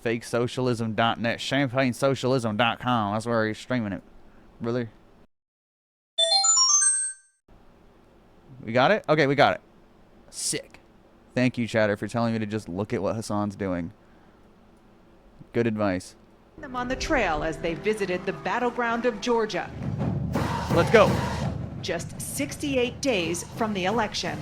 fakesocialism.net, champagnesocialism.com. That's where he's streaming it. Really? We got it? Okay, we got it. Sick. Thank you, chatter, for telling me to just look at what Hassan's doing. Good advice. Them on the trail as they visited the battleground of Georgia. Let's go. Just 68 days from the election.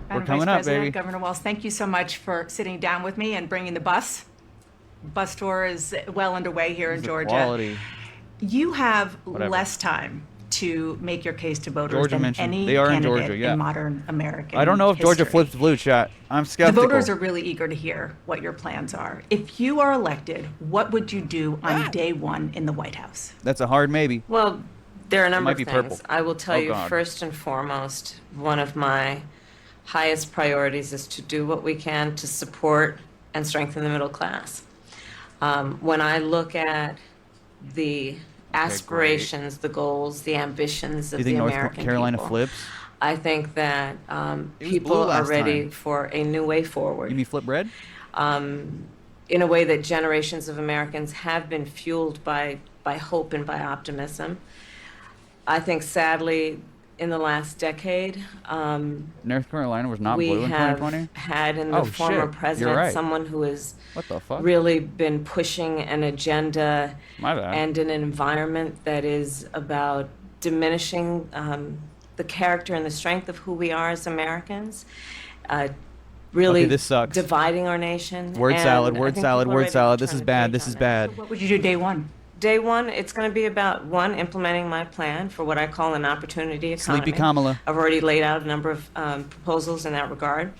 We're coming up, baby. Governor Walz, thank you so much for sitting down with me and bringing the bus. Bus tour is well underway here in Georgia. Quality. You have less time to make your case to voters Georgia than mentioned any they are in candidate Georgia, yeah. in modern American I don't know if Georgia history. flips blue, chat. I'm The skeptical. voters are really eager to hear what your plans are. If you are elected, what would you do on day one in the White House? That's a hard maybe. Well, there are a number might of be things. purple. I will tell Oh, you God. first and foremost, one of my highest priorities is to do what we can to support and strengthen the middle class. When I look at the aspirations, the goals, the ambitions Do of you the think North American Carolina people, flips? I think that was people blue are last ready time. for a new way forward. You mean flip red? In a way that generations of Americans have been fueled by hope and by optimism. I think, sadly, in the last decade, North Carolina was not we blue in have 2020? had in the Oh, former shit. You're president right. someone who has What the fuck? really been pushing an agenda My bad. and in an environment that is about diminishing the character and the strength of who we are as Americans. Really Okay, this sucks. dividing our nation. Word and salad, I word think salad, people are word ready to salad. This turn is the bad. page This on is that. bad. What would you do day one? Day one, it's going to be about, one, implementing my plan for what I call an opportunity economy. Sleepy Kamala. I've already laid out a number of proposals in that regard,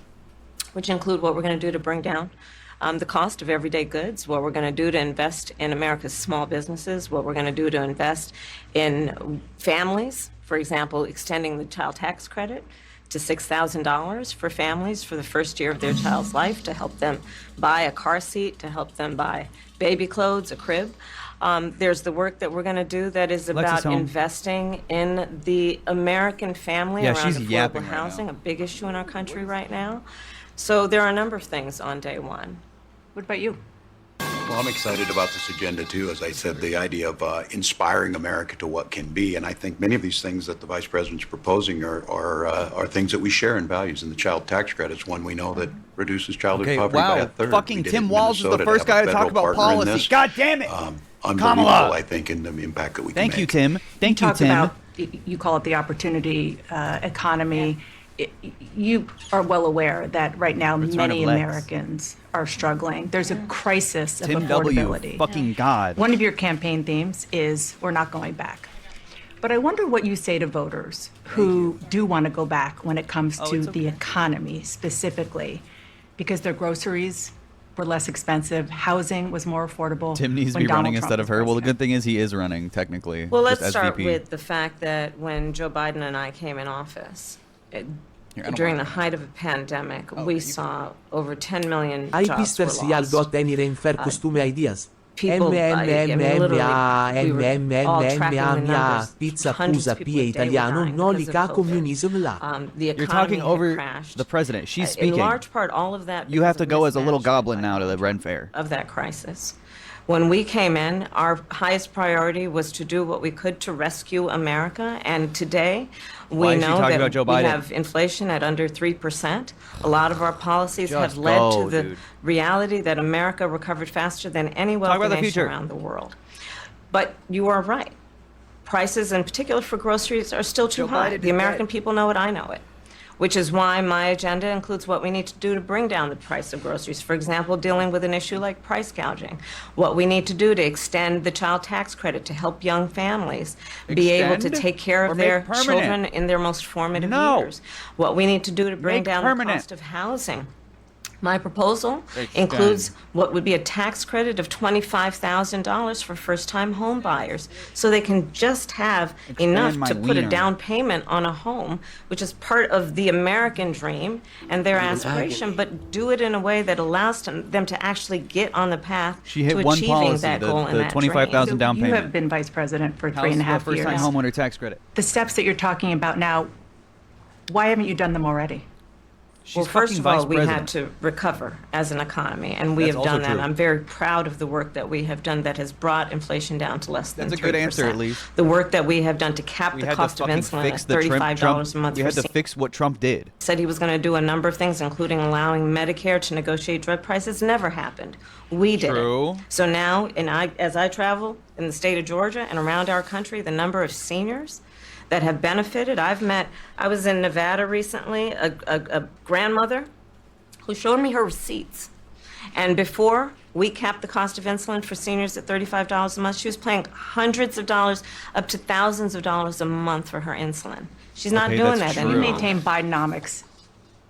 which include what we're going to do to bring down the cost of everyday goods, what we're going to do to invest in America's small businesses, what we're going to do to invest in families, for example, extending the child tax credit to $6,000 for families for the first year of their child's life, to help them buy a car seat, to help them buy baby clothes, a crib. There's the work that we're going to do that is about home. investing in the American family Yeah, around she's affordable yapping right housing, now. a big issue in our country right now. So there are a number of things on day one. What about you? Well, I'm excited about this agenda, too. As I said, the idea of inspiring America to what can be. And I think many of these things that the Vice President's proposing are things that we share in values. And the child tax credit's one we know that reduces childhood Okay, poverty by a wow. third. Fucking We did it Tim in Walz is the Minnesota first to have guy a to talk federal about partner in policy. this. God damn it. Unbelievable, Kamala. I think, in the impact that we can Thank make. you, Tim. Thank you, Talk Tim. about, you call it the opportunity economy. You are well aware that right now Return many of Lex. Americans are struggling. There's a crisis of Tim affordability. W. Fucking God. One of your campaign themes is we're not going back. But I wonder what you say to voters who do want to go back when it comes to it's the okay. economy specifically, because their groceries were less expensive, housing was more affordable. Tim needs to when be running Donald Trump instead of was her. Well, the president. good thing is he is running, technically. Well, let's just start SVP. with the fact that when Joe Biden and I came in office, Here, I don't during the want height of a pandemic, Oh, we you- saw over 10 million Hai jobs visto were el serial lost. dot any reinfer costume ideas? People, literally, we were all tracking the numbers. pizza Hundreds pusa of people pia a day were italiano, dying noli because ca of COVID. comunism là. The You're economy talking had over crashed. the president. She's In speaking. large part, all of that You have to because of go as a little mismanagement goblin by now to the Donald Ren Trump Fair. of that crisis. When we came in, our highest priority was to do what we could to rescue America. And today, Why we is she know talking that about Joe we Biden? have inflation at under 3%. A lot of our policies Just have led go, to the dude. reality that America recovered faster than any about wealthy the nation future. around the world. But you are right. Prices, in particular for groceries, are still too Joe high. Biden The is American dead. people know it, I know it. Which is why my agenda includes what we need to do to bring down the price of groceries. For example, dealing with an issue like price gouging. What we need to do to extend the child tax credit to help young families be able to Extend take care or of make their permanent? children in their most formative No. years. What we need to do to bring Make down permanent. the cost of housing. My proposal Extend. includes what would be a tax credit of $25,000 for first-time home buyers, so they can just have enough my to put a wiener. down payment on a home, which is part of the American dream and their aspiration, but do it in a way that allows them to actually get on the path She hit to one achieving policy, that the- goal and the that dream. 25,000 down You payment. have been vice president for House, 3.5 first years. time homeowner tax credit. The steps that you're talking about now, Why haven't you done them already? She's Well, first fucking of all, vice we had president. to recover as an economy, and we That's have done also that. true. I'm very proud of the work that we have done that has brought inflation down to less than 3%. That's a good answer, at least. The work that we have done to cap We the had cost to of fucking insulin fix at the $35 a month We for had to seniors. fix what Trump did. Said he was going to do a number of things, including allowing Medicare to negotiate drug prices. Never happened. We did True. it. So now, as I travel in the state of Georgia and around our country, the number of seniors that have benefited. I was in Nevada recently, a grandmother who showed me her receipts. And before we capped the cost of insulin for seniors at $35 a month, she was paying hundreds of dollars, up to thousands of dollars a month for her insulin. She's not Okay, doing that's that true. You anymore. maintain Bidenomics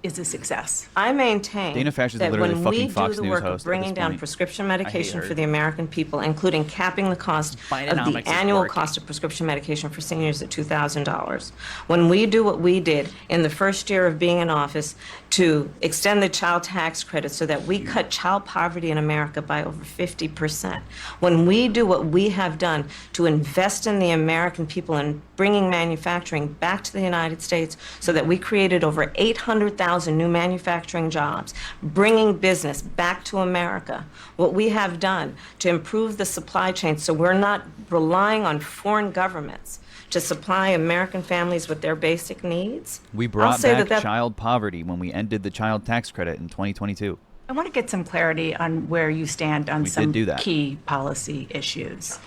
is a success. I maintain Dana Fash is that literally when a fucking we Fox do the News work host of at bringing this down point. prescription medication her. for the American people, including capping the cost of Bidenomics the is annual working. cost of prescription medication for seniors at $2,000, when we do what we did in the first year of being in office to extend the child tax credit so that we cut child poverty in America by over 50%, when we do what we have done to invest in the American people and bringing manufacturing back to the United States so that we created over 800,000 new manufacturing jobs, bringing business back to America. What we have done to improve the supply chain so we're not relying on foreign governments to supply American families with their basic needs. We I'll brought say back that child poverty when we ended the child tax credit in 2022. I want to get some clarity on where you stand on We did some do that. key policy issues.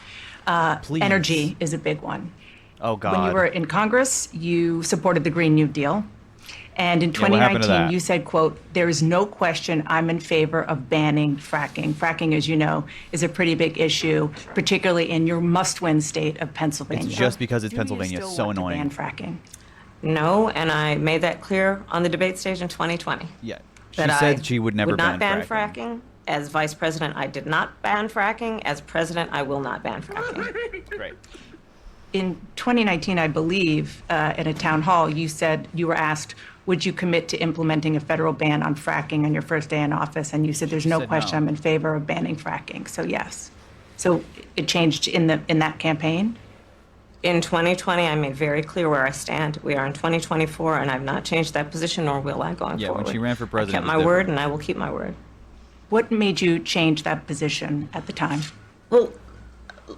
Please. Energy is a big one. Oh, God. When you were in Congress, you supported the Green New Deal. And in what happened to 2019, that? you said, quote, "There is no question I'm in favor of banning fracking." Fracking, as you know, is a pretty big issue, particularly in your must-win state of Pennsylvania. It's just because it's Do you Pennsylvania. still It's so want to annoying. ban fracking? No, and I made that clear on the debate stage in 2020. Yeah. She that said I she would never would not ban fracking. fracking. As vice president, I did not ban fracking. As president, I will not ban fracking. Great. In 2019, I believe, at a town hall, you said you were asked, would you commit to implementing a federal ban on fracking on your first day in office? And you said, there's no said question no. I'm in favor of banning fracking. So yes. So it changed in that campaign? In 2020, I made very clear where I stand. We are in 2024, and I've not changed that position, nor will I going Yeah, forward. when she ran for I president, kept it was my word, different. and I will keep my word. What made you change that position at the time? Well,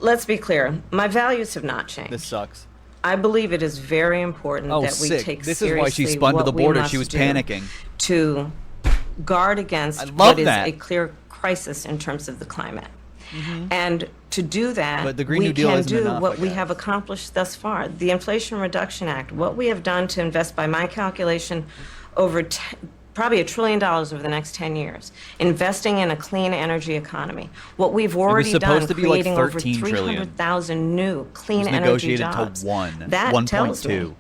let's be clear. My values have not changed. This sucks. I believe it is very important Oh, that we sick. take This is seriously why she spun to what the we border. must She was do panicking. to guard against I love what is that. a clear crisis in terms of the climate. And to do that, But the Green we New Deal can isn't do enough, what I we guess. have accomplished thus far. The Inflation Reduction Act, what we have done to invest, by my calculation, probably $1 trillion over the next 10 years, investing in a clean energy economy. What we've already supposed done, to be like creating over 13 trillion. 300,000 new clean was energy negotiated to jobs. 1, That tells 1.2. me,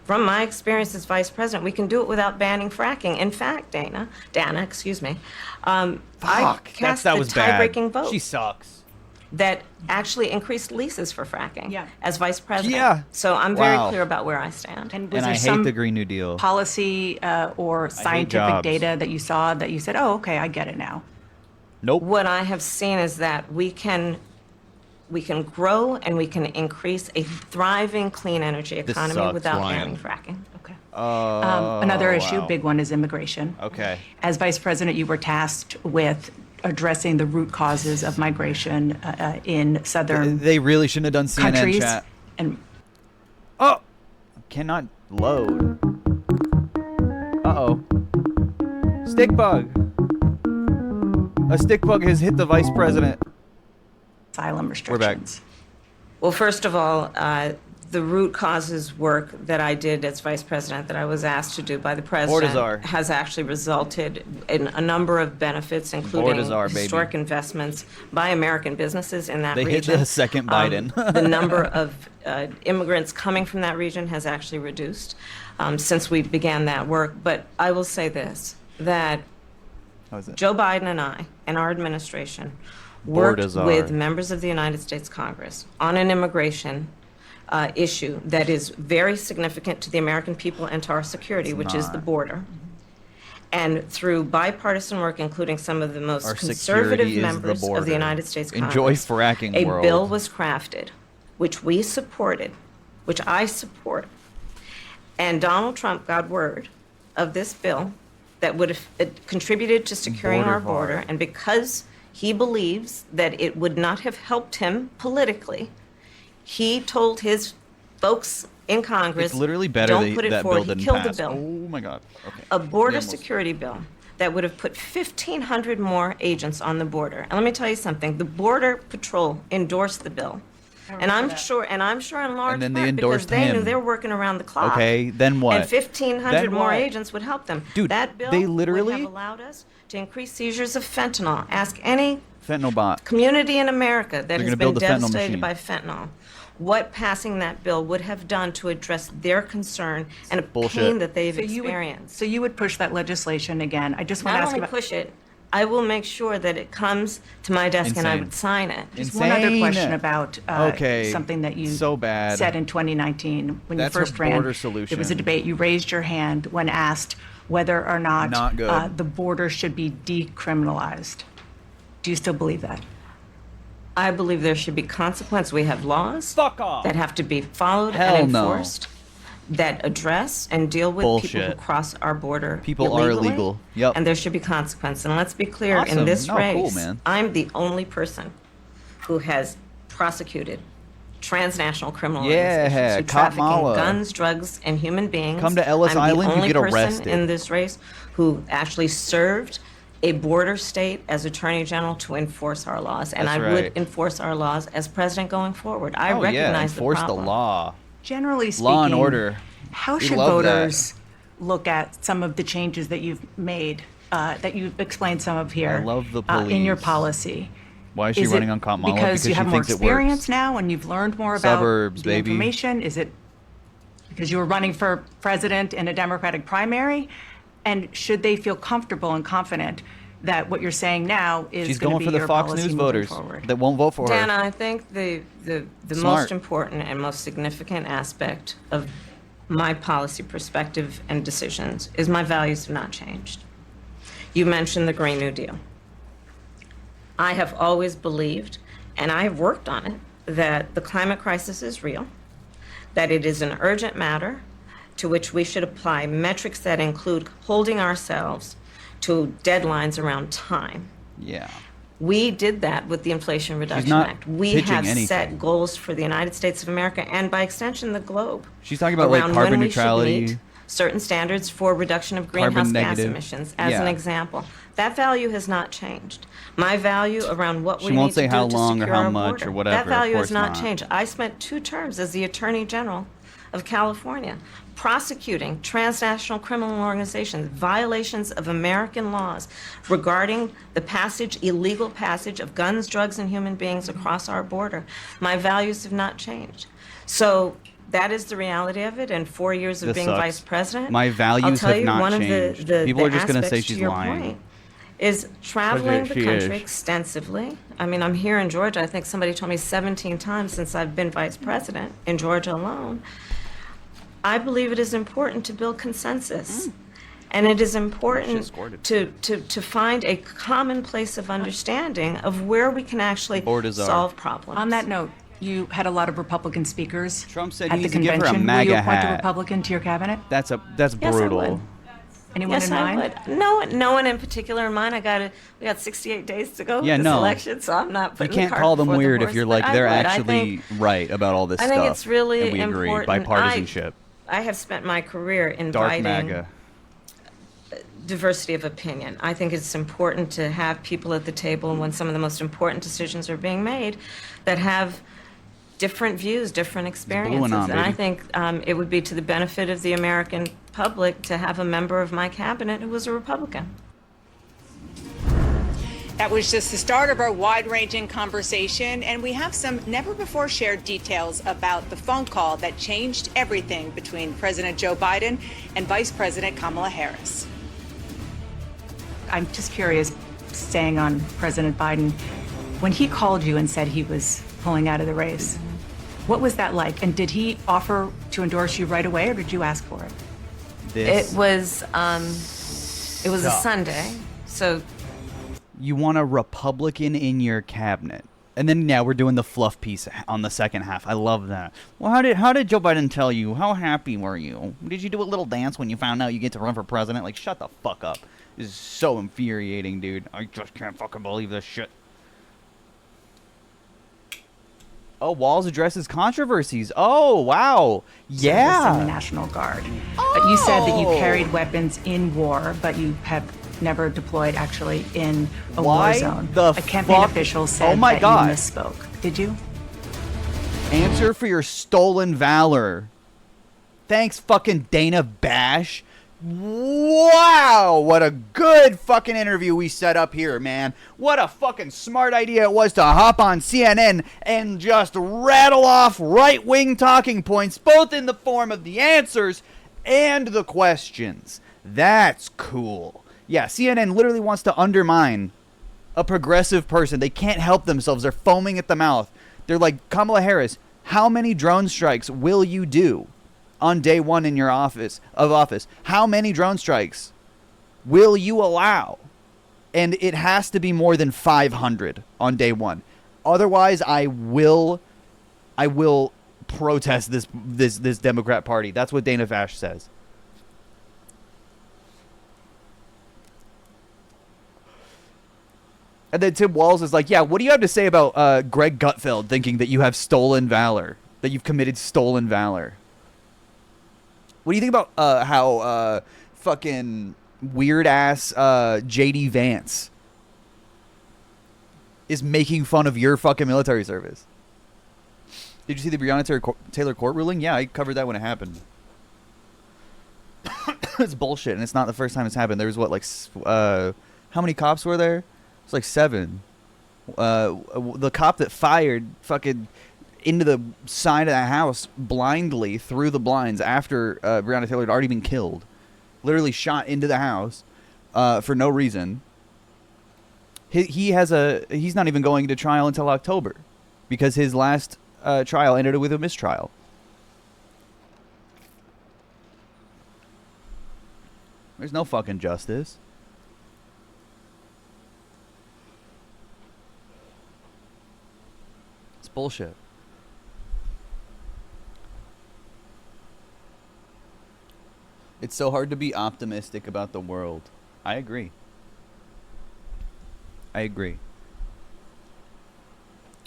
from my experience as vice president, we can do it without banning fracking. In fact, Dana, excuse me, I cast that the was bad. tie-breaking vote She sucks. that actually increased leases for fracking Yeah. as vice president. Yeah. So I'm very Wow. clear about where I stand. And was And there I hate some the Green New Deal. policy or scientific jobs. data that you saw that you said, oh, okay, I get it now? Nope. What I have seen is that we can grow and we can increase a thriving clean energy economy sucks, without Ryan. banning fracking. Okay. Oh, Another issue, wow. big one, is immigration. Okay. As vice president, you were tasked with addressing the root causes of migration in southern They really shouldn't have done CNN countries. chat. And Oh! Cannot load. Uh-oh. Stick bug. A stick bug has hit the vice president. asylum back. restrictions. Well, first of all, the root causes work that I did as vice president, that I was asked to do by the president, Bortazar. has actually resulted in a number of benefits, including Bortazar, baby. historic investments by American businesses in that They hit region. the second Biden. The number of immigrants coming from that region has actually reduced since we began that work. But I will say this, that How is it? Joe Biden and I and our administration worked Bortazar. with members of the United States Congress on an immigration issue that is very significant to the American people and to our security, which is the not. border. And through bipartisan work, including some of the most Our conservative security is the members of border. the United States Congress, Enjoy fracking, a world. bill was crafted, which we supported, which I support, And Donald Trump got word of this bill that would have contributed to securing our border. And because he believes that it would not have helped him politically, he told his folks in Congress, It's literally better don't put it that forward. bill He didn't killed pass. the bill. Oh my God. Okay. A border We almost- security bill that would have put 1,500 more agents on the border. And let me tell you something, the Border Patrol endorsed the bill. And I'm sure in large then they part because endorsed they knew him. they were working around the clock. Okay, then what? And 1,500 Then more what? agents would help them. Dude, that bill they would literally- have allowed us to increase seizures of fentanyl. Ask any Fentanyl bot. community in America that They're has gonna been build the fentanyl devastated machine. by fentanyl what passing that bill would have done to address their concern and a Bullshit. pain that they've So you would, experienced. so you would push that legislation again. I just want to Not ask only about push it, I will make sure that it comes to my desk and I Insane. would sign it. just one other Insane. question about Okay, something that you so bad. said in 2019 when That's you her first ran. border There was solution. a debate. You raised your hand when asked whether or not, Not good. the border should be decriminalized. Do you still believe that? I believe there should be consequence. We have laws Fuck off. that have to be followed Hell and no. enforced that address and deal with people who Bullshit. cross our border People are illegally, illegal. Yep. And there should be consequence. And let's be clear, Awesome. in this No, race, cool, man. I'm the only person who has prosecuted transnational criminal Yeah, organizations who traffic in Kamala. guns, drugs, and human beings. Come to Ellis I'm Island, the you only get person arrested. in this race who actually served a border state as Attorney General to enforce our laws. And That's I right. would enforce our laws as president going forward. I Oh, yeah, recognize enforce the problem. law. Generally speaking, Law and order. how We should love that. voters look at some of the changes that you've made, that you've explained some of here? I love the in your police. policy. Why is she Is running it on Kamala? because you she have more thinks it experience works. now and you've learned more about Suburbs, the baby. information? Is it because you were running for president in a Democratic primary? And should they feel comfortable and confident that what you're saying now is She's going going to for be the your Fox policy News moving voters forward? that won't vote for her. Dana, I think the Smart. most important and most significant aspect of my policy perspective and decisions is my values have not changed. You mentioned the Green New Deal. I have always believed, and I have worked on it, that the climate crisis is real, that it is an urgent matter to which we should apply metrics that include holding ourselves to deadlines around time. Yeah. We did that with the Inflation Reduction not Act. We pitching have anything. set goals for the United States of America and by extension the globe. She's talking about, like, around carbon when we should neutrality. meet certain standards for reduction of greenhouse gas negative. emissions, as an Yeah. example. That value has not changed. My value around what She we won't need say to do how to long or secure how our much border, or whatever. that Of value course has not not. changed. I spent 2 terms as the Attorney General of California, prosecuting transnational criminal organizations, violations of American laws regarding the illegal passage of guns, drugs, and human beings across our border. My values have not changed. So that is the reality of it. And 4 years of This being sucks. vice president, My values I'll tell have you, not one changed. of the People are just gonna aspects say to she's your lying. point is traveling the she country is. extensively. I mean, I'm here in Georgia. I think somebody told me 17 times since I've been vice president in Georgia alone. I believe it is important to build consensus. And it is important scored to find a common place of understanding of where we can actually Board is our- solve problems. On that note, you had a lot of Republican speakers Trump said at he the needs to give her a convention. Will MAGA you appoint a hat. Republican to your cabinet? That's Yes, I brutal. would. Anyone Yes, in I mind? would. No one in particular in mind. We got 68 days to go Yeah, with this no. election, so I'm not You putting can't the cart call them before the weird if horse, you're but like I they're would. I actually think- right about all this I stuff. think it's really and we agree. important. Bipartisanship. I have spent my career Dark inviting MAGA. diversity of opinion. I think it's important to have people at the table when some of the most important decisions are being made that have different views, different experiences. on, And I baby. think it would be to the benefit of the American public to have a member of my cabinet who was a Republican. That was just the start of our wide-ranging conversation, and we have some never-before-shared details about the phone call that changed everything between President Joe Biden and Vice President Kamala Harris. I'm just curious, staying on President Biden, when he called you and said he was pulling out of the race, what was that like? And did he offer to endorse you right away, or did you ask for it? This. It was a Sunday, so You want a Republican in your cabinet. And then yeah, we're doing the fluff piece on the second half. I love that. Well, how did Joe Biden tell you? How happy were you? Did you do a little dance when you found out you get to run for president? Like, shut the fuck up. This is so infuriating, dude. I just can't fucking believe this shit. Oh, Walz addresses controversies. Oh, wow. Yeah. In the National Guard. You said that you carried weapons in war, but you have never deployed actually in a war zone. A campaign official said that you misspoke. Did you? Answer for your stolen valor. Thanks, fucking Dana Bash. Wow, what a good fucking interview we set up here, man. What a fucking smart idea it was to hop on CNN and just rattle off right-wing talking points, both in the form of the answers and the questions. That's cool. Yeah, CNN literally wants to undermine a progressive person. They can't help themselves. They're foaming at the mouth. They're like, Kamala Harris, how many drone strikes will you do on day one in your office? How many drone strikes will you allow? And it has to be more than 500 on day one. Otherwise, I will protest this Democrat Party. That's what Dana Bash says. And then Tim Walz is like, yeah, what do you have to say about Greg Gutfeld thinking that you have stolen valor, that you've committed stolen valor? What do you think about how fucking weird-ass J.D. Vance is making fun of your fucking military service? Did you see the Breonna Taylor court ruling? Yeah, I covered that when it happened. It's bullshit, and it's not the first time it's happened. There was, what, like, how many cops were there? It's like 7. The cop that fired fucking into the side of the house blindly through the blinds after Breonna Taylor had already been killed. Literally shot into the house for no reason. He's not even going to trial until October because his last trial ended with a mistrial. There's no fucking justice. It's bullshit. It's so hard to be optimistic about the world. I agree. I agree.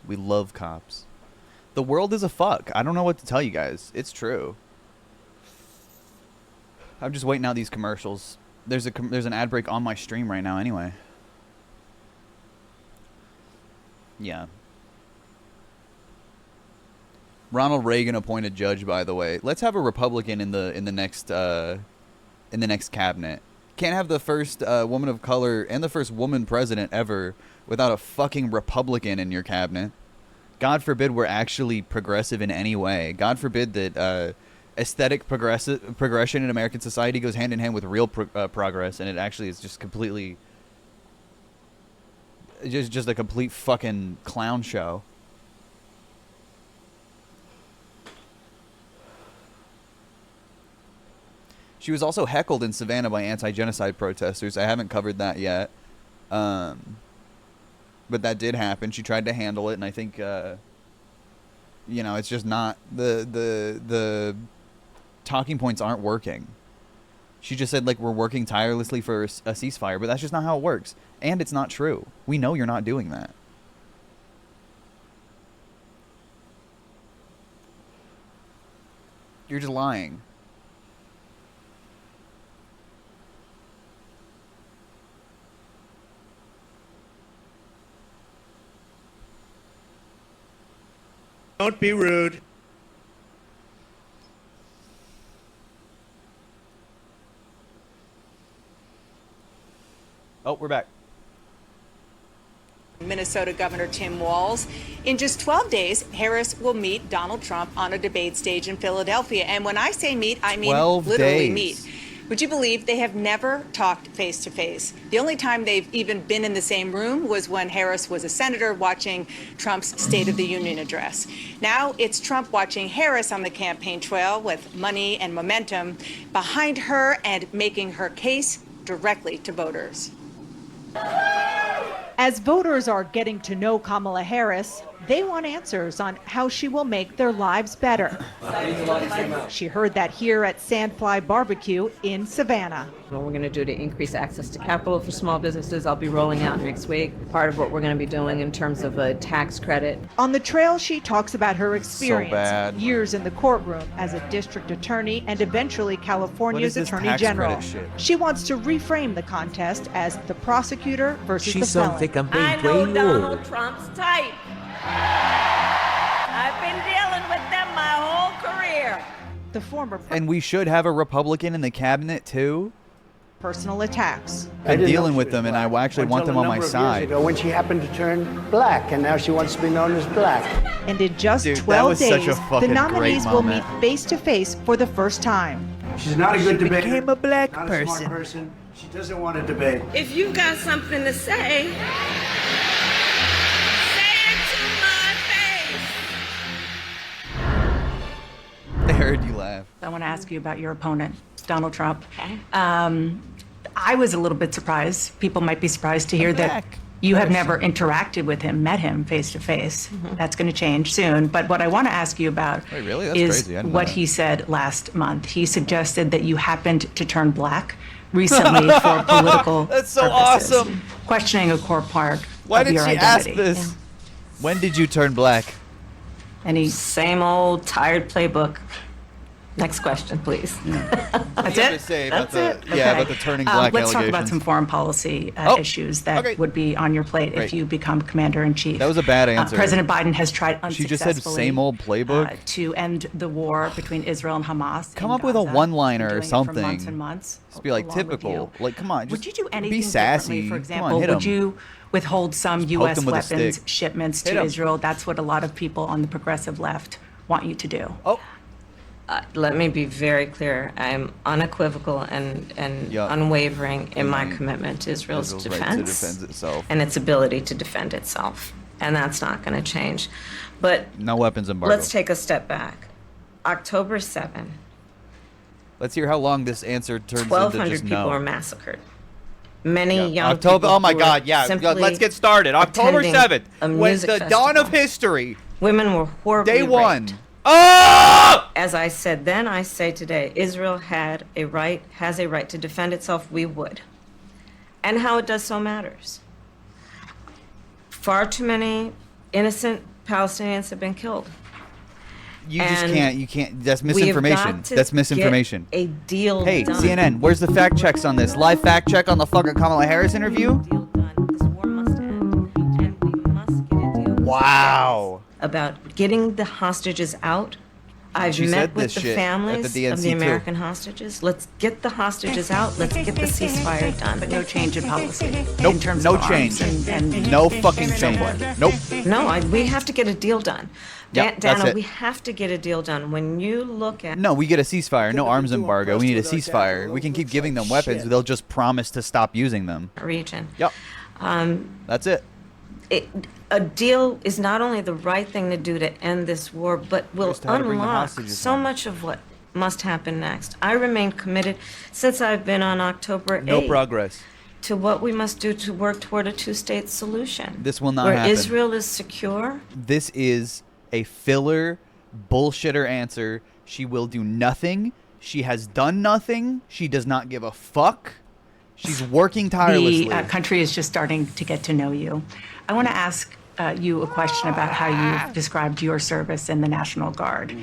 We love cops. The world is a fuck. I don't know what to tell you guys. It's true. I'm just waiting out these commercials. There's an ad break on my stream right now anyway. Yeah. Ronald Reagan appointed judge, by the way. Let's have a Republican in the next cabinet. Can't have the first woman of color and the first woman president ever without a fucking Republican in your cabinet. God forbid we're actually progressive in any way. God forbid that aesthetic progression in American society goes hand in hand with real progress, and it actually is just completely just a complete fucking clown show. She was also heckled in Savannah by anti-genocide protesters. I haven't covered that yet. But that did happen. She tried to handle it, and I think, it's just not... The talking points aren't working. She just said, like, we're working tirelessly for a ceasefire, but that's just not how it works. And it's not true. We know you're not doing that. You're just lying. Don't be rude. Oh, we're back. Minnesota Governor Tim Walz. In just 12 days, Harris will meet Donald Trump on a debate stage in Philadelphia. And when I say meet, I mean literally meet. Would you believe they have never talked face to face? The only time they've even been in the same room was when Harris was a senator watching Trump's State of the Union address. Now it's Trump watching Harris on the campaign trail with money and momentum behind her and making her case directly to voters. As voters are getting to know Kamala Harris, they want answers on how she will make their lives better. She heard that here at Sandfly Barbecue in Savannah. What we're going to do to increase access to capital for small businesses, I'll be rolling out next week. Part of what we're going to be doing in terms of a tax credit. On the trail, she talks about her experience, bad. years in the courtroom as a district attorney and eventually California's What is this attorney tax general. credit shit? She wants to reframe the contest as the prosecutor versus Ci the sono felon. te campaign I know train Donald war. Trump's type. I've been dealing with them my whole career. The former And we should have a Republican in the cabinet too. personal attacks. I'm dealing with them, and I actually want them on my side. When she happened to turn black, and now she wants to be known as black. And in just Dude, that 12 was such a days, fucking the great nominees will meet moment. face to face for the first time. She's not a good debater. became a black not person. A smart person. She doesn't want to debate. If you got something to say, say it to my face. I heard you laugh. I want to ask you about your opponent, Donald Trump. Okay. I was a little bit surprised. People might be surprised to hear that back. you have never interacted with him, met him face to face. That's going to change soon. But what I want to ask you about Wait, really? That's is crazy. I didn't know what that. he said last month. He suggested that you happened to turn black recently for political That's so purposes, awesome. questioning a core part Why of did your she ask identity. this? When did you turn black? And he, Same old tired playbook. Next question, please. that's You have it? to say about That's the- it? yeah, Okay. about the turning black Let's talk about allegations. some foreign policy Oh, issues that okay. would be on your plate Great. if you become commander-in-chief. That was a bad answer. President Biden has tried She unsuccessfully just said same old playbook? to end the war between Israel and Hamas. Come in up with a Gaza. one-liner Been or doing it for months something. and months, Just be like along with typical. you. Like, come on, Would just you do anything be sassy. differently? For Come example, on, hit would 'em. you withhold some poke U.S. them with a weapons stick. shipments Hit to 'em. Israel? That's what a lot of people on the progressive left want you to do. Oh, Let me be very clear. I'm unequivocal and Yeah. unwavering in my commitment to Israel's Israel's right to defense defend itself. and its ability to defend itself. And that's not going to change. But no weapons embargo. let's take a step back. October 7, Let's hear how long this answer turns into 1,200 just people no. were massacred. Many Yeah. young October. people Oh my who God! were Yeah, simply let's get started. October attending 7th, a when music the dawn of festival. history, Women were horribly day one. raped. Oh! As I said then, I say today, Israel has a right to defend itself. We would. And how it does so matters. Far too many innocent Palestinians have been killed. You just And can't. You can't. That's We have misinformation. got to That's misinformation. get a deal Hey, done. CNN, where's the fact checks on this? Live fact check on the fucking Kamala Harris interview? Deal done. This war must end, and we must get a deal. with Wow. about getting the hostages out. I've She met said with this the shit at families the of DNC the too. American hostages. Let's get the hostages out. Let's get the ceasefire done. But no change in policy Nope. in terms No of change. arms and No fucking change. Nope. No, we have to get a deal done. Yep, that's Dana, it. we have to get a deal done. When you look at No, we get a ceasefire. No arms embargo. We need a ceasefire. We can keep giving them weapons. They'll just promise to stop using them. the region, Yep. That's it. a deal is not only the right thing to do to end this war, but will Just how to bring the unlock hostages so home. much of what must happen next. I remain committed since I've been on October 8th. No progress. To what we must do to work toward a two-state solution. This will not where happen. Israel is secure. This is a filler, bullshitter answer. She will do nothing. She has done nothing. She does not give a fuck. She's working tirelessly. the country is just starting to get to know you. I want to ask you a question about how you've described your service in the National Guard.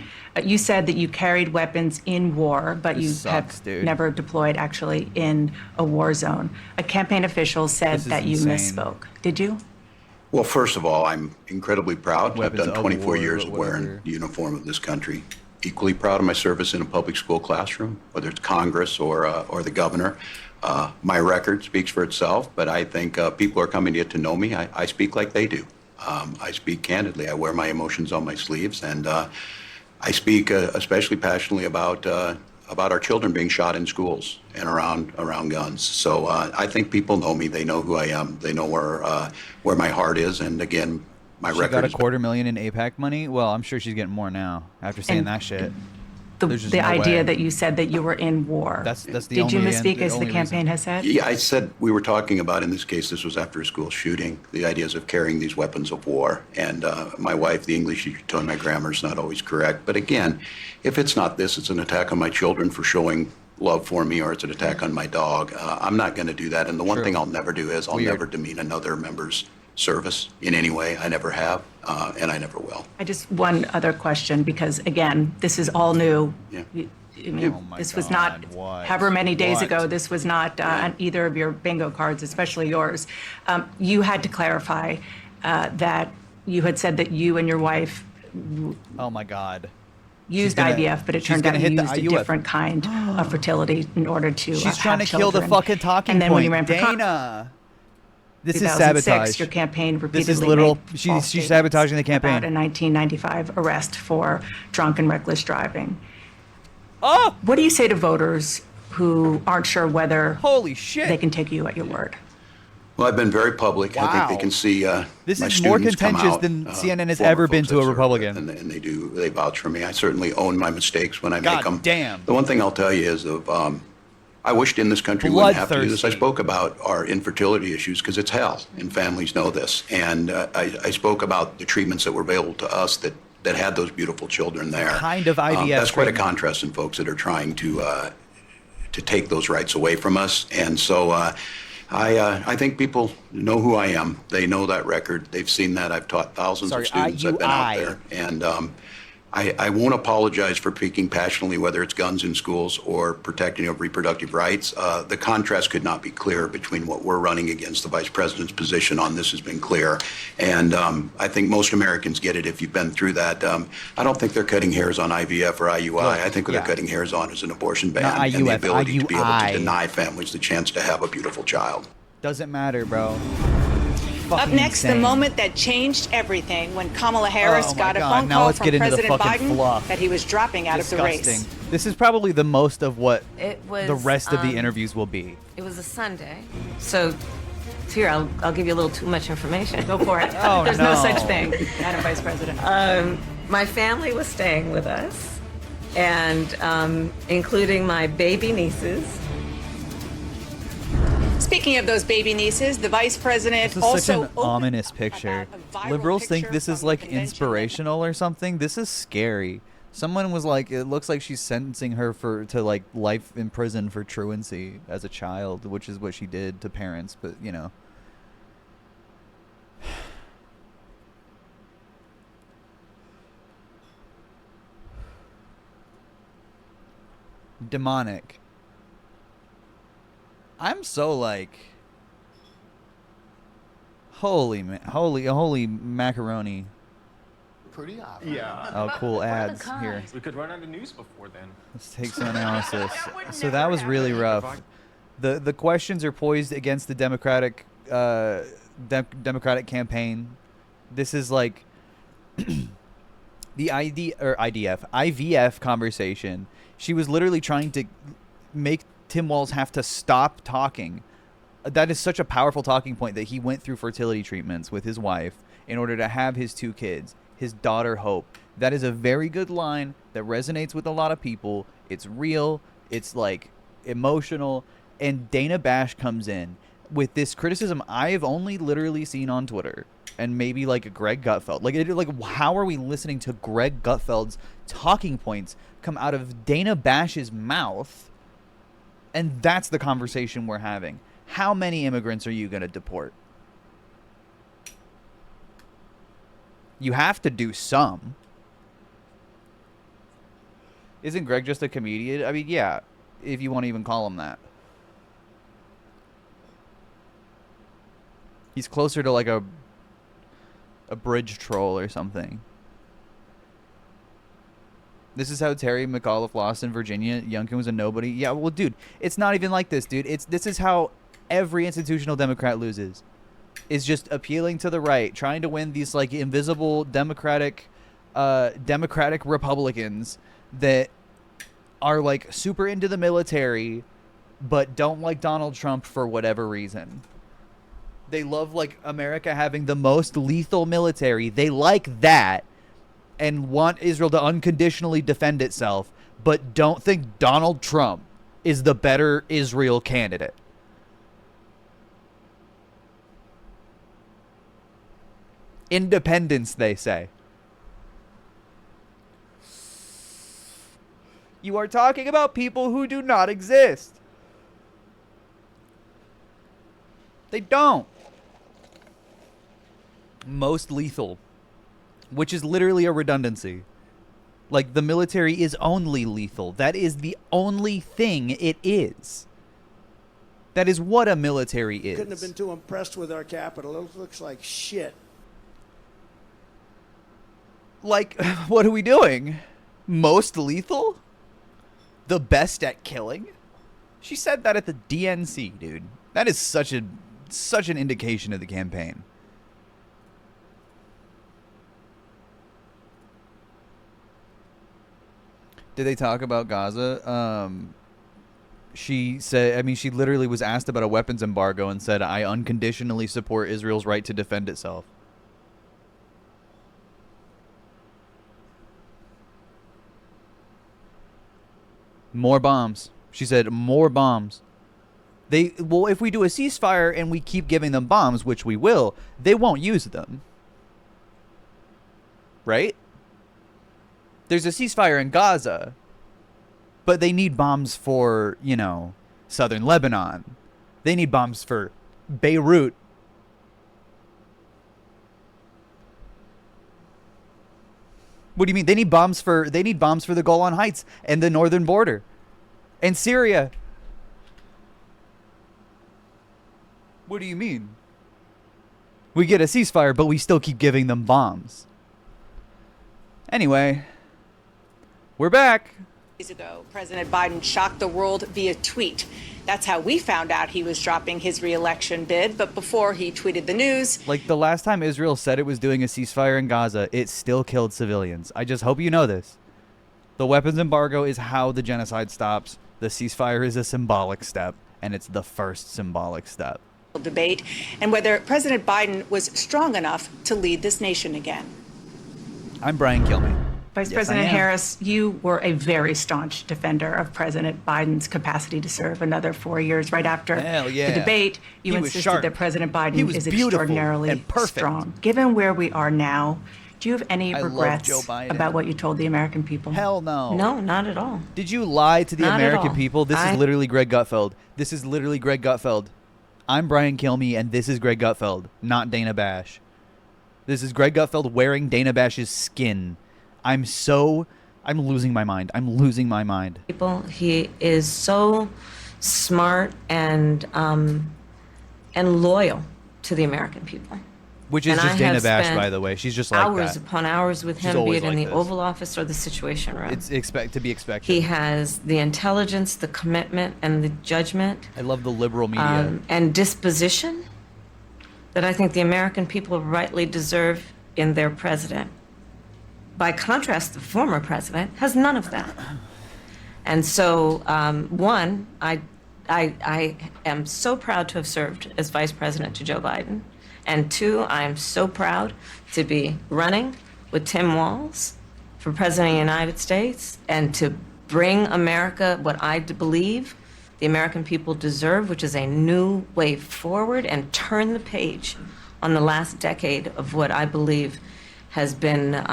You said that you carried weapons in war, but This you sucks, have dude. never deployed actually in a war zone. A campaign official said This is that you insane. misspoke. Did you? Well, first of all, I'm incredibly proud. Weapons I've of done 24 war, years of whatever. wearing the uniform of this country. Equally proud of my service in a public school classroom, whether it's Congress or the governor. My record speaks for itself, but I think people are coming to get to know me. I speak like they do. I speak candidly. I wear my emotions on my sleeves, and I speak especially passionately about our children being shot in schools and around guns. So I think people know me. They know who I am. They know where my heart is. And again, my She record got is $250,000 in APAC money. Well, I'm sure she's getting more now after saying And- that shit. There's just the no idea way. that you said that you were in war. That's the Did only you misspeak the as the only campaign reason. has said? Yeah, I said we were talking about, in this case, this was after a school shooting, the ideas of carrying these weapons of war. And my wife, the English teacher, told me my grammar's not always correct. But again, if it's not this, it's an attack on my children for showing love for me, or it's an attack on my dog. I'm not going to do that. And the one True. thing I'll never do is I'll Weird. never demean another member's service in any way. I never have, and I never will. I just, one other question, because again, this is all new. Yeah. I mean, Oh my this was God, not, what? however many days What? ago, this was not on either of your bingo cards, especially yours. You had to clarify that you had said that you and your wife Oh my God. used gonna- IVF, but it she's turned out gonna you hit the used a IUF. different kind of fertility in order to She's have trying to kill the children. fucking talking And then point. when you ran for Dana. This is 2006, sabotage. your campaign repeatedly This is literal. made She's false sabotaging the statements campaign. about a 1995 arrest for drunk and reckless driving. Oh, What do you say to voters who aren't sure whether holy shit. they can take you at your word? Well, I've been very public. I think Wow. they can see This my is more students come contentious out, than CNN has former ever been folks to a I've served Republican. with, and they vouch for me. I certainly own my mistakes when I God make them. damn. The one thing I'll tell you is I wished in this country we wouldn't have to do this. I Bloodthirsty. spoke about our infertility issues because it's hell, and families know this. And I spoke about the treatments that were available to us that had those beautiful children there. Kind of IVF That's quite a treatment. contrast in folks that are trying to take those rights away from us. And so I think people know who I am. They know that record. They've seen that. I've taught thousands Sorry, of students. I've been out IUI. there. And I won't apologize for speaking passionately, whether it's guns in schools or protecting of reproductive rights. The contrast could not be clearer between what we're running against. The vice president's position on this has been clear. And I think most Americans get it if you've been through that. I don't think they're cutting hairs on IVF or IUI. I think what Yeah. they're cutting hairs on is an abortion ban Not and the IUF, ability to be able to IUI. deny families the chance to have a beautiful child. Doesn't matter, bro. Up Fucking next, the insane. moment that changed everything when Kamala Harris Oh my got a God, phone now call let's from get into the President fucking Biden fluff. that he was dropping out of the Disgusting. race. This is probably the most of what It was, the rest of the interviews will be. It was a Sunday. So here, I'll give you a little too much information. Go for it. Oh, There's no no. such thing, Madam Vice President. My family was staying with us, and including my baby nieces. Speaking of those baby nieces, the vice president This is also such an opened ominous up picture. about a viral Liberals think picture this is from like the convention. inspirational or something. This is scary. Someone was like, it looks like she's sentencing her to like life in prison for truancy as a child, which is what she did to parents. But you know, demonic. I'm so like, holy macaroni. Pretty obvious. Yeah. Oh, cool ads here. We could run on the news before then. Let's take some analysis. So that was really rough. The questions are poised against the Democratic Democratic campaign. This is like the IVF conversation. She was literally trying to make Tim Walz have to stop talking. That is such a powerful talking point that he went through fertility treatments with his wife in order to have his 2 kids, his daughter Hope. That is a very good line that resonates with a lot of people. It's real. It's like emotional. And Dana Bash comes in with this criticism I've only literally seen on Twitter and maybe like Greg Gutfeld. Like how are we listening to Greg Gutfeld's talking points come out of Dana Bash's mouth? And that's the conversation we're having. How many immigrants are you going to deport? You have to do some. Isn't Greg just a comedian? I mean, yeah, if you want to even call him that. He's closer to like a bridge troll or something. This is how Terry McAuliffe lost in Virginia. Youngkin was a nobody. Yeah, well, dude, it's not even like this, dude. This is how every institutional Democrat loses. Is just appealing to the right, trying to win these like invisible democratic Republicans that are like super into the military, but don't like Donald Trump for whatever reason. They love like America having the most lethal military. They like that and want Israel to unconditionally defend itself, but don't think Donald Trump is the better Israel candidate. Independence, they say. You are talking about people who do not exist. They don't. Most lethal, which is literally a redundancy. Like, the military is only lethal. That is the only thing it is. That is what a military is. Couldn't have been too impressed with our capital. It looks like shit. Like, what are we doing? Most lethal? The best at killing? She said that at the DNC, dude. That is such an indication of the campaign. Did they talk about Gaza? She said, I mean, she literally was asked about a weapons embargo and said, I unconditionally support Israel's right to defend itself. More bombs. She said, more bombs. Well, if we do a ceasefire and we keep giving them bombs, which we will, they won't use them. Right? There's a ceasefire in Gaza, but they need bombs for, you know, southern Lebanon. They need bombs for Beirut. What do you mean? They need bombs for the Golan Heights and the northern border and Syria. What do you mean? We get a ceasefire, but we still keep giving them bombs. Anyway, we're back. Days ago, President Biden shocked the world via tweet. That's how we found out he was dropping his re-election bid. But before he tweeted the news, Like, the last time Israel said it was doing a ceasefire in Gaza, it still killed civilians. I just hope you know this. The weapons embargo is how the genocide stops. The ceasefire is a symbolic step, and it's the first symbolic step. debate, and whether President Biden was strong enough to lead this nation again. I'm Brian Kilmeade. Vice Yes, President I am. Harris, you were a very staunch defender of President Biden's capacity to serve another 4 years. Right after Hell yeah. the debate, you He was insisted sharp. that President He Biden was is beautiful extraordinarily and perfect. strong. Given where we are now, do you have any I love regrets Joe Biden. about what you told the American people? Hell no. No, not at all. Did you lie to the Not at American all. people? This I- is literally Greg Gutfeld. This is literally Greg Gutfeld. I'm Brian Kilmeade, and this is Greg Gutfeld, not Dana Bash. This is Greg Gutfeld wearing Dana Bash's skin. I'm losing my mind. I'm losing my mind. People, he is so smart and loyal to the American people. Which is And just I Dana have Bash, spent by the way. She's just like hours that. upon hours with She's him, be always it in like the this. Oval Office or the Situation Room. It's to be expected. He has the intelligence, the commitment, and the judgment I love the liberal media. and disposition that I think the American people rightly deserve in their president. By contrast, the former president has none of that. And so, one, I am so proud to have served as vice president to Joe Biden. And two, I am so proud to be running with Tim Walz for president of the United States and to bring America what I believe the American people deserve, which is a new way forward, and turn the page on the last decade of what I believe has been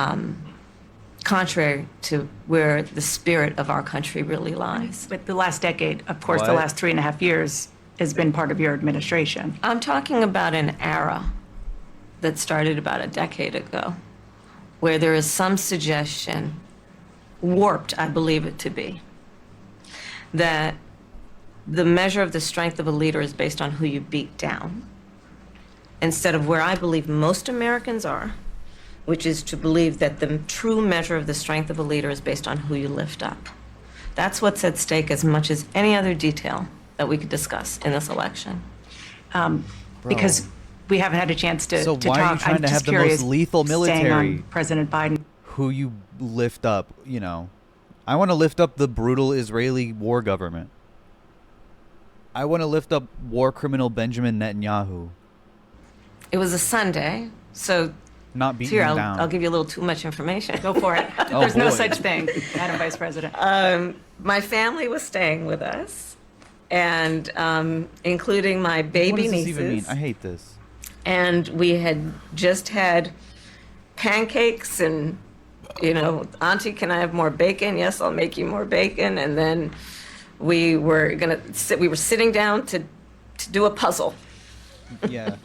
contrary to where the spirit of our country really lies. But the last decade, of course, the What? last 3.5 years has been part of your administration. I'm talking about an era that started about a decade ago, where there is some suggestion, warped I believe it to be, that the measure of the strength of a leader is based on who you beat down, instead of where I believe most Americans are, which is to believe that the true measure of the strength of a leader is based on who you lift up. That's at stake as much as any other detail that we could discuss in this election. Because we haven't had a chance to So to why talk. are you trying I'm to just have the curious, most lethal staying military? on President Biden. Who you lift up, you know. I want to lift up the brutal Israeli war government. I want to lift up war criminal Benjamin Netanyahu. It was a Sunday, so Not So beating here, him I'll, down. I'll give you a little too much information. Go for it. Oh, There's no boy. such thing, Madam Vice President. My family was staying with us, and including my baby What does this nieces. even mean? I hate this. And we had just had pancakes and, you know, Auntie, can I have more bacon? Yes, I'll make you more bacon. And then we were we were sitting down to do a puzzle. Yeah.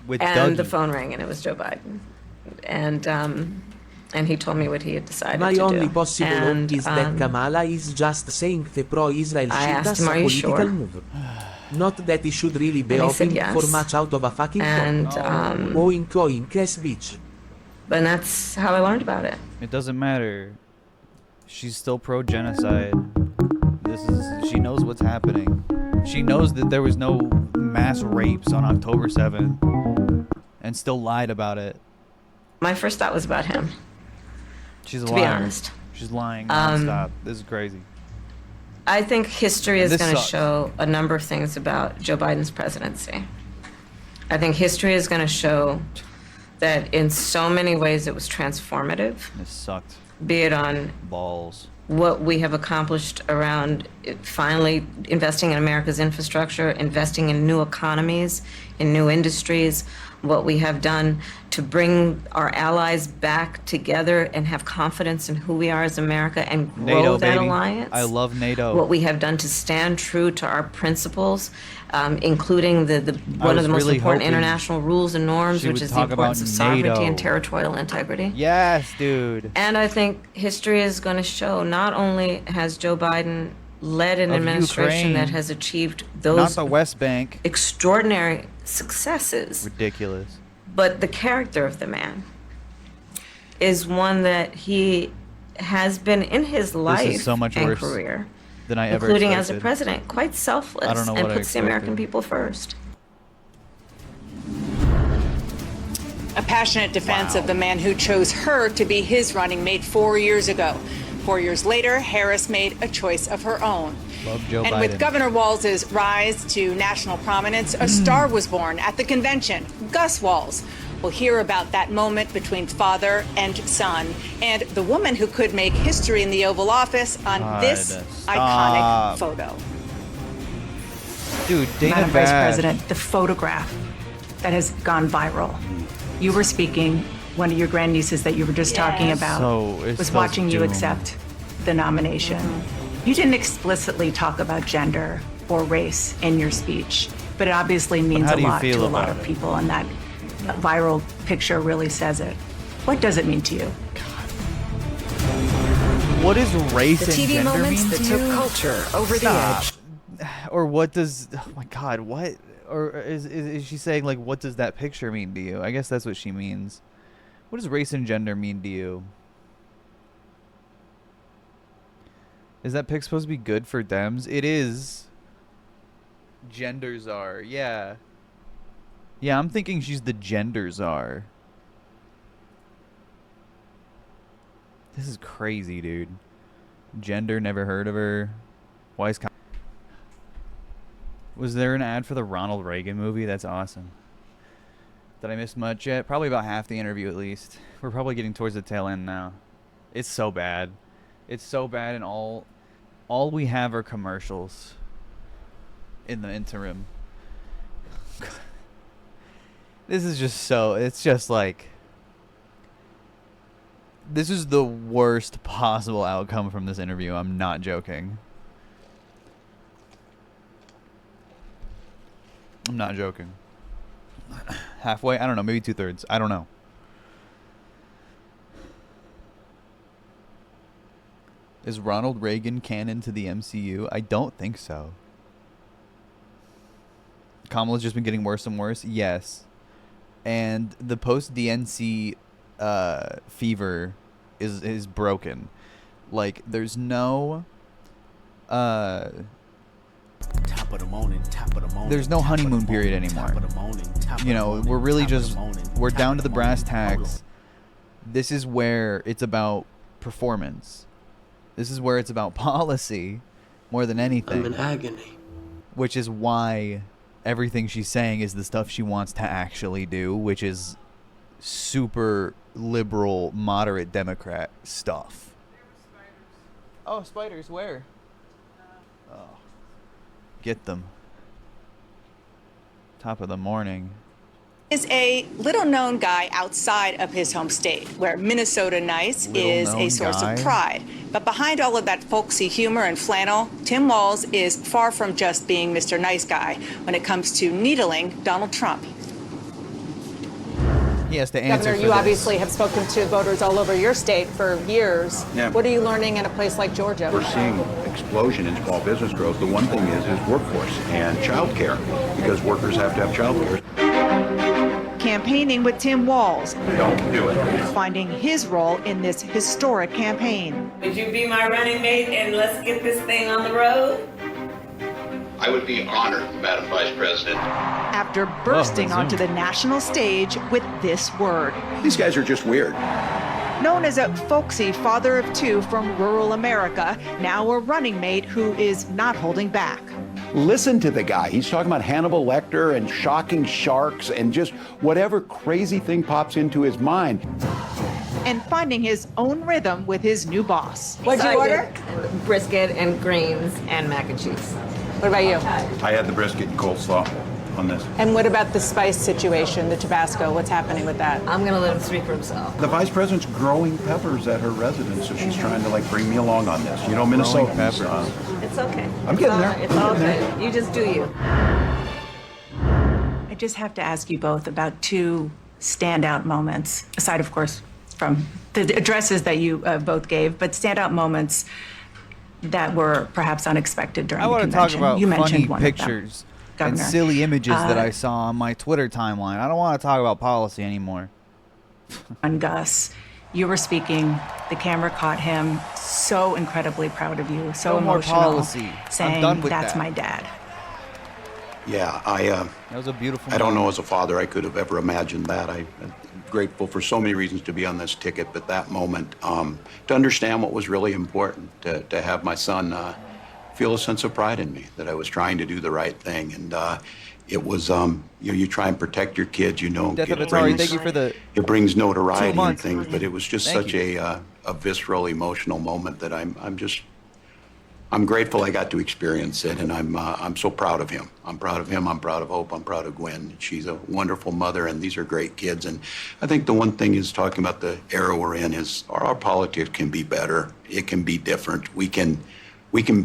With And the Dougie. phone rang, and it was Joe Biden. And he told me what he had decided My to do. only possible And, hope is that Kamala is just saying the pro-Israel I shit asked as him, a "Are you political sure?" move. Not that he should really be And he said hoping yes. for much out of a fucking And, talk. Oink oink, yes bitch. and that's how I learned about it. It doesn't matter. She's still pro-genocide. She knows what's happening. She knows that there was no mass rapes on October 7th and still lied about it. My first thought was about him. She's a To liar. be honest. She's lying nonstop. This is crazy. I think history is This going to sucks. show a number of things about Joe Biden's presidency. I think history is going to show that in so many ways it was transformative, This sucked. be it on Balls. what we have accomplished around finally investing in America's infrastructure, investing in new economies, in new industries, what we have done to bring our allies back together and have confidence in who we are as America and grow NATO, that baby. alliance. I love NATO. What we have done to stand true to our principles, including the one of the most really important hoping international rules and norms, she which would is the talk about importance of sovereignty NATO. and territorial integrity. Yes, dude. And I think history is going to show not only has Joe Biden led an Of administration Ukraine. that has achieved Not those the West Bank. extraordinary successes, Ridiculous. but the character of the man is one that he has been in his life so much and worse career, than I ever including as a expected. president, quite selfless I don't know and what I puts the American expected. people first. A passionate defense of the man who chose her to be his running mate 4 years ago. 4 years later, Harris made a choice of her own. Love Joe And Biden. with Governor Walz's rise to national prominence, a star was born at the convention, Gus Walz. We'll hear about that moment between father and son and the woman who could make history in the Oval Office on this Stop. iconic photo. Dude, Dana Madam Vice Bash. President, the photograph that has gone viral. You were speaking, one of your grandnieces that you were just talking about It's was so watching you doomed. accept the nomination. You didn't explicitly talk about gender or race in your speech, but it obviously means how a do you lot feel to a lot about of it? people, and that viral picture really says it. What does it mean to you? What is race The and TV gender moments mean that to took you? culture over the Stop. edge. Or what does... Oh my god, what? Or is she saying, like, what does that picture mean to you? I guess that's what she means. What does race and gender mean to you? Is that pic supposed to be good for Dems? It is. Gender czar, yeah. Yeah, I'm thinking she's the gender czar. This is crazy, dude. Gender, never heard of her. Why is... Was there an ad for the Ronald Reagan movie? That's awesome. Did I miss much yet? Probably about half the interview at least. We're probably getting towards the tail end now. It's so bad. It's so bad, and all we have are commercials in the interim. This is just so... It's just like... This is the worst possible outcome from this interview. I'm not joking. I'm not joking. Halfway? I don't know. Maybe 2/3. I don't know. Is Ronald Reagan canon to the MCU? I don't think so. Kamala's just been getting worse and worse? Yes. And the post-DNC fever is broken. Like, there's no... There's no honeymoon period anymore. You know, we're really just... We're down to the brass tacks. This is where it's about performance. This is where it's about policy more than anything. I'm in agony. Which is why everything she's saying is the stuff she wants to actually do, which is super liberal, moderate Democrat stuff. Oh, spiders, where? Oh. Get them. Top of the morning. Is a little-known guy outside of his home state, where Minnesota nice is a source of pride. But behind all of that folksy humor and flannel, Tim Walz is far from just being Mr. Nice Guy when it comes to needling Donald Trump. He has to answer Governor, for you this. obviously have spoken to voters all over your state for years. Yeah. What are you learning in a place like Georgia? We're seeing explosion in small business growth. The one thing is workforce and childcare, because workers have to have childcare. Campaigning with Tim Walz, Don't do it. finding his role in this historic campaign. Would you be my running mate and let's get this thing on the road? I would be honored, Madam Vice President. After bursting onto the national stage with this word. These guys are just weird. Known as a folksy father of two from rural America, now a running mate who is not holding back. Listen to the guy. He's talking about Hannibal Lecter and shocking sharks and just whatever crazy thing pops into his mind. And finding his own rhythm with his new boss. What'd you order? Brisket and greens and mac and cheese. What about you? I had the brisket and coleslaw on this. And what about the spice situation, the Tabasco? What's happening with that? I'm gonna let him speak for himself. The Vice President's growing peppers at her residence, so she's trying to bring me along on this. You know, Minnesota. Peppers. It's okay. I'm getting there. It's I'm all getting there. good. You just do you. I just have to ask you both about two standout moments, aside, of course, from the addresses that you both gave, but standout moments that were perhaps unexpected during I the want to convention. talk about You funny mentioned one of them, pictures and Governor. silly images that I saw on my Twitter timeline. I don't want to talk about policy anymore. On Gus, you were speaking. The camera caught him. So incredibly proud of you. So No more emotional. policy. I'm Saying, done with "That's that." my dad." Yeah, That was a beautiful I don't know moment. as a father I could have ever imagined that. I'm grateful for so many reasons to be on this ticket, but that moment, to understand what was really important, to have my son feel a sense of pride in me, that I was trying to do the right thing. And it was, you try and protect your kids, Death it of Atari, brings, thank you for the it brings 2 notoriety and months. things, but it was just Thank such you. a visceral, emotional moment that I'm grateful I got to experience it, and I'm so proud of him. I'm proud of him. I'm proud of Hope. I'm proud of Gwen. She's a wonderful mother, and these are great kids. And I think the one thing is talking about the era we're in is our politics can be better. It can be different. We can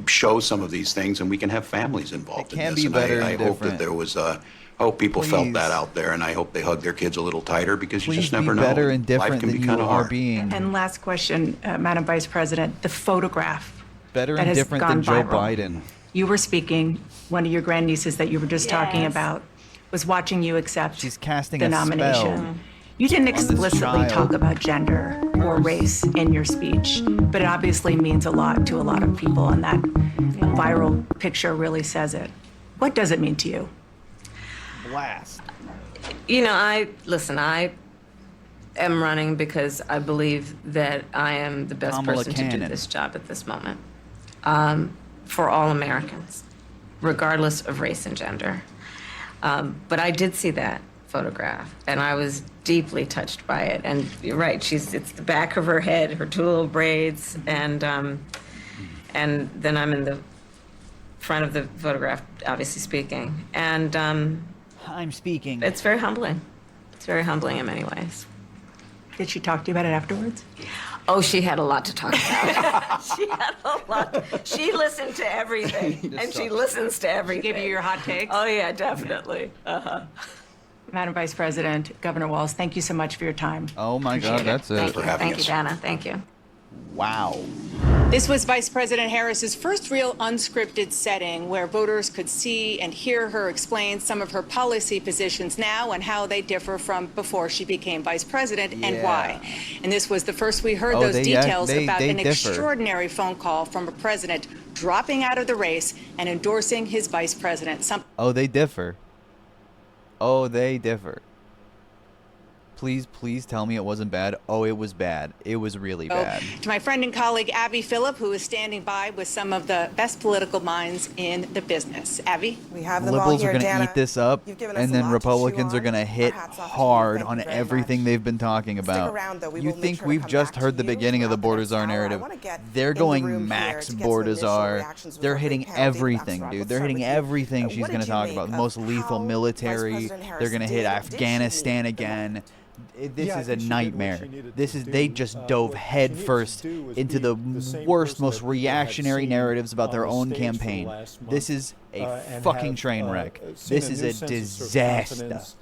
show some of these things, and we can have families involved It in can this. be And better I and hope that different. there was I hope people felt Please. that out there, and I hope they hug their kids a little tighter, because you Please just be never know. better and different Life can than be you kind of are hard. being. And last question, Madam Vice President, the photograph Better that and has different gone than Joe viral. Biden. You were speaking, one of your grandnieces that you were just talking Yes. about was watching you accept She's casting the a nomination. spell. You didn't this explicitly child. talk about gender or race in your speech, but it obviously means a lot to a lot of people, and that viral picture really says it. What does it mean to you? Blast. I am running because I believe that I am the best Kamala person to do Cannon. this job at this moment. For all Americans, regardless of race and gender. But I did see that photograph, and I was deeply touched by it. And you're right, it's the back of her head, her two little braids, and then I'm in the front of the photograph, obviously speaking. And I'm speaking. it's very humbling. It's very humbling in many ways. Did she talk to you about it afterwards? Oh, she had a lot to talk about. She had a lot. She listened to everything, and she listens to everything. Give you your hot takes? Oh, yeah, definitely. Madam Vice President, Governor Walz, thank you so much for your time. Oh my God, that's Thank it. you. having Thank you, us. Dana. Thank you. Wow. This was Vice President Harris's first real unscripted setting where voters could see and hear her explain some of her policy positions now and how they differ from before she became vice president and Yeah. why. And this was the first we heard Oh, those they details about they an differ. extraordinary phone call from a president dropping out of the race and endorsing his vice president. Oh, they differ. Oh, they differ. Please tell me it wasn't bad. Oh, it was bad. It was really bad. To my friend and colleague, Abby Phillip, who is standing by with some of the best political minds in the business. Abby? We have them Liberals all here, are going to Dana. eat this up, You've given us and a then lot to chew Republicans are on. going to hit Our hats off to you. hard Thank on you very everything much. they've been talking about. around, though. We You will make think sure to we've come just back heard to the you beginning of the throughout the Borders Are next hour. I narrative? wanna get They're in the going room max here to get some Borders initial Are. reactions They're before hitting we count David everything, Axelrod. dude. Let's They're start hitting with you. everything she's What going to did you talk make about. The of most lethal how military. Vice President Harris They're going to hit did Afghanistan she again. This Yeah, I is a think she did what nightmare. she needed This to is do. they just dove What she headfirst needed to do was into be the the same worst, person most that people had reactionary seen narratives about on their the own stage for the campaign. last month, This is a and fucking have, train wreck. seen This a is new a sense of disaster. confidence